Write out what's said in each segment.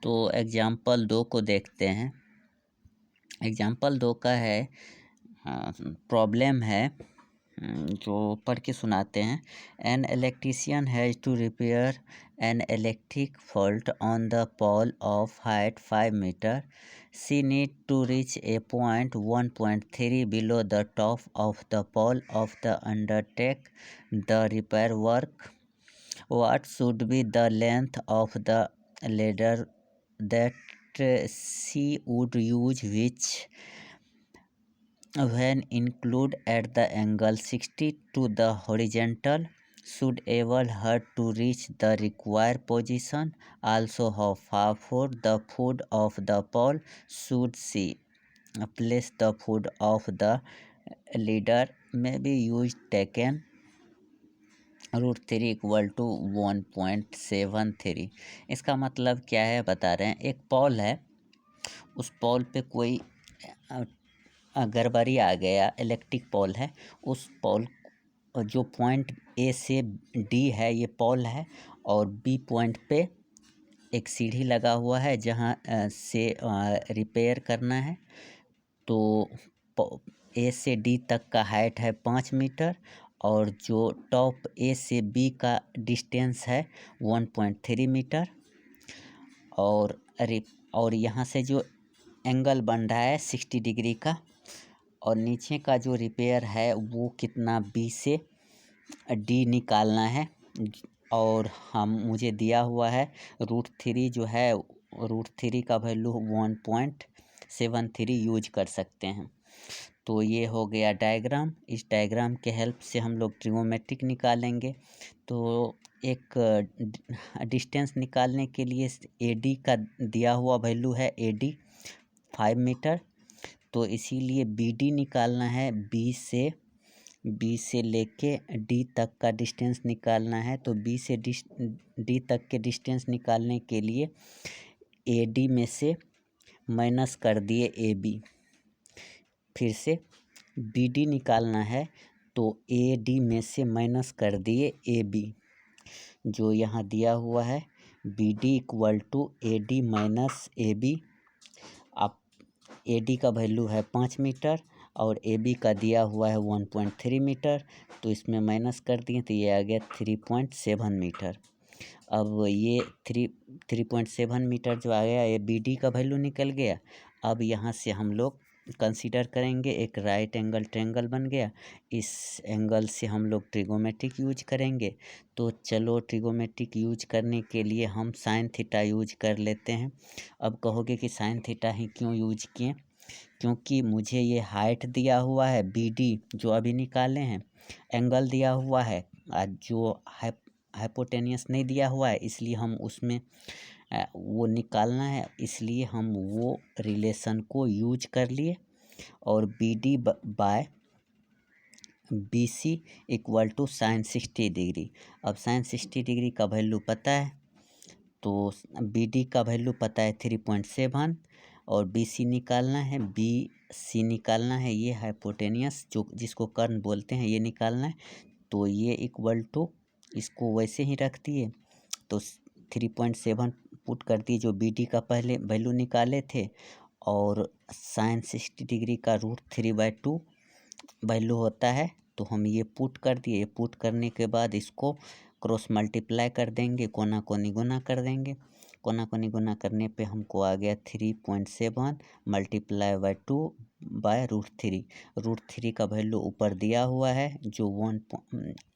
तो एग्जाम्पल 2 को देखते हैं। एग्जाम्पल 2 का है प्रॉब्लम है जो पढ़ के सुनाते हैं। An electrician has to repair an electric fault on the pole of height 5 metre. She need to reach a point 1.3 below the top of the pole of the undertake the repair work. What should be the length of the ladder that she would use, which when included at the angle 60 to the horizontal should enable her to reach the required position? Also, how far for the foot of the pole should she place the foot of the ladder? May be used taken √3 = 1.73। इसका मतलब क्या है बता रहे हैं। एक Paul है, उस पॉल पे कोई गड़बड़ी आ गया, इलेक्ट्रिक पॉल है। उस पॉल जो पॉइंट ए से डी है ये पॉल है, और बी पॉइंट पे एक सीढ़ी लगा हुआ है जहाँ से रिपेयर करना है। तो ए से डी तक का हाइट है 5 मीटर, और जो टॉप ए से बी का डिस्टेंस है 1.3 मीटर। और यहाँ से जो एंगल बन रहा है 60 डिग्री का, और नीचे का जो रिपेयर है वो कितना बी से डी निकालना है। और मुझे दिया हुआ है √3 जो है, √3 का वैल्यू 1.73 यूज कर सकते हैं। तो ये हो गया डायग्राम। इस डायग्राम के हेल्प से हम लोग ट्रिगोमेट्रिक निकालेंगे। तो एक डिस्टेंस निकालने के लिए एडी का दिया हुआ वैल्यू है एडी 5 मीटर। तो इसीलिए बीडी निकालना है, बी से लेके डी तक का डिस्टेंस निकालना है। तो बी से डी तक के डिस्टेंस निकालने के लिए एडी में से माइनस कर दिए ए बी। फिर से बी डी निकालना है, तो ए डी में से माइनस कर दिए ए बी, जो यहाँ दिया हुआ है B D = A D minus A B. अब ए डी का वैल्यू है 5 मीटर और ए बी का दिया हुआ है 1.3 मीटर। तो इसमें माइनस कर दिए तो ये आ गया 3.7 मीटर। अब ये 3.7 मीटर जो आ गया, ये बी डी का वैल्यू निकल गया। अब यहाँ से हम लोग कंसीडर करेंगे एक राइट एंगल ट्रायंगल बन गया। इस एंगल से हम लोग ट्रिगोमेट्रिक यूज करेंगे। तो चलो ट्रिगोमेट्रिक यूज करने के लिए हम साइन थीटा यूज कर लेते हैं। अब कहोगे कि साइन थीटा ही क्यों यूज किए? क्योंकि मुझे ये हाइट दिया हुआ है बी डी जो अभी निकाले हैं, एंगल दिया हुआ है, जो हाइपोटेनियस नहीं दिया हुआ है, इसलिए हम उसमें वो निकालना है, इसलिए हम वो रिलेशन को यूज कर लिए। और B D by B C = sine 60 degree. अब साइन 60 डिग्री का वैल्यू पता है, तो बी डी का वैल्यू पता है 3.7, और बी सी निकालना है, बी सी निकालना है, ये हाइपोटेनियस जो जिसको कर्ण बोलते हैं ये निकालना है। तो ये = इसको वैसे ही रख दिए, तो 3.7 पुट कर दिए जो बी डी का पहले वैल्यू निकाले थे, और साइन 60 डिग्री का √3/2 वैल्यू होता है। तो हम ये पुट कर दिए। पुट करने के बाद इसको क्रॉस मल्टीप्लाई कर देंगे, कोना कोनी गुना कर देंगे। कोना कोनी गुना करने पे हमको आ गया 3.7 × 2/√3। √3 का वैल्यू ऊपर दिया हुआ है, जो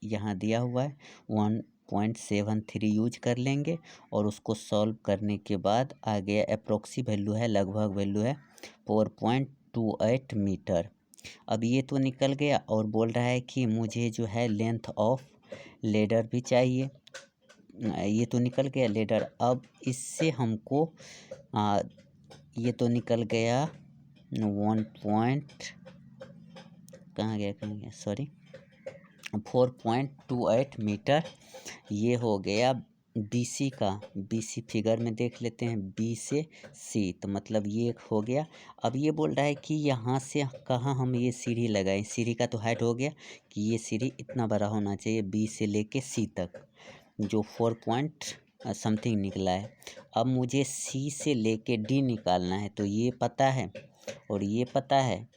यहाँ दिया हुआ है 1.73 यूज कर लेंगे। और उसको सॉल्व करने के बाद आ गया अप्रोक्सी वैल्यू है, लगभग वैल्यू है 4.28 मीटर। अब ये तो निकल गया, और बोल रहा है कि मुझे जो है लेंथ ऑफ लेडर भी चाहिए। ये तो निकल गया लेडर। अब इससे हमको ये तो निकल गया 4.28 मीटर। ये हो गया बी सी का। बी सी फिगर में देख लेते हैं, बी से सी, तो मतलब ये हो गया। अब ये बोल रहा है कि यहाँ से कहाँ हम ये सीढ़ी लगाएं। सीढ़ी का तो हाइट हो गया कि ये सीढ़ी इतना बड़ा होना चाहिए बी से लेके सी तक, जो समथिंग निकला है। अब मुझे सी से लेके डी निकालना है, तो ये पता है और ये पता है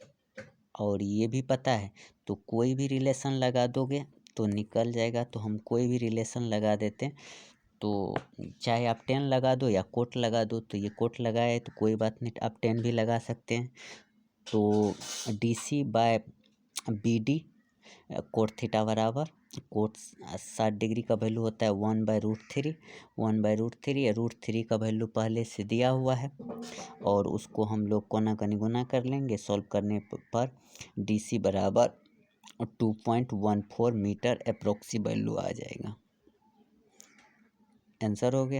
और ये भी पता है, तो कोई भी रिलेशन लगा दोगे तो निकल जाएगा। तो हम कोई भी रिलेशन लगा देते हैं, तो चाहे आप 10 लगा दो या कोट लगा दो। तो ये कोट लगाए तो कोई बात नहीं, आप 10 भी लगा सकते हैं। तो D C by B D cot theta बराबर कोट 60 डिग्री का वैल्यू होता है 1/√3। 1/√3 या √3 का वैल्यू पहले से दिया हुआ है और उसको हम लोग कोना कनी गुना कर लेंगे। सॉल्व करने पर डी सी बराबर 2.14 मीटर अप्रोक्सी वैल्यू आ जाएगा। आंसर हो गया।